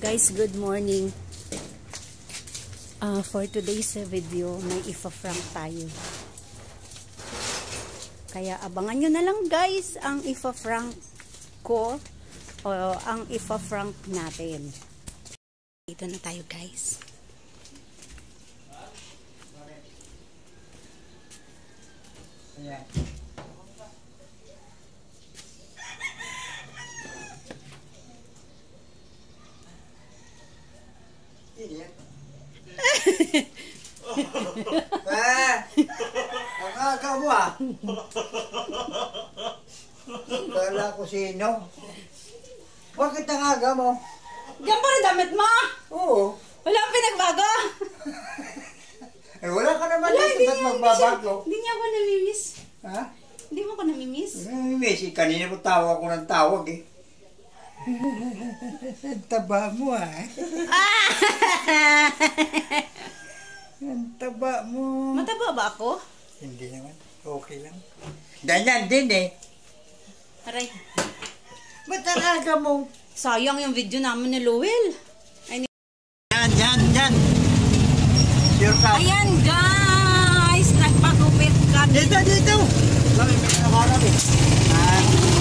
Guys, good morning. For today's video, may ifa-prank tayo. Kaya abangan nyo na lang guys ang ifa-prank ko o ang ifa-prank natin. Dito na tayo guys. Ayan. Ang aga mo ah. Kala ko sino. Bakit ang aga mo? Diyan pa rin damit mo? Oo. Wala ang pinagbago? Wala ka naman dito. Ba't magbabago? Hindi niya ako namimiss. Ha? Hindi mo ako namimiss? Namimiss. Kanina mo tawag ko ng tawag eh. Ang taba mo ah. Ang taba mo. Mataba ba ako? Hindi naman. Okay lang. Ganyan din eh. Aray. Ba't ang aga mo? Sayang yung video namin ni Lowell. Yan. Sure ka. Ayan guys, nagpagupit kami. Dito. Bakit may nakaharap eh?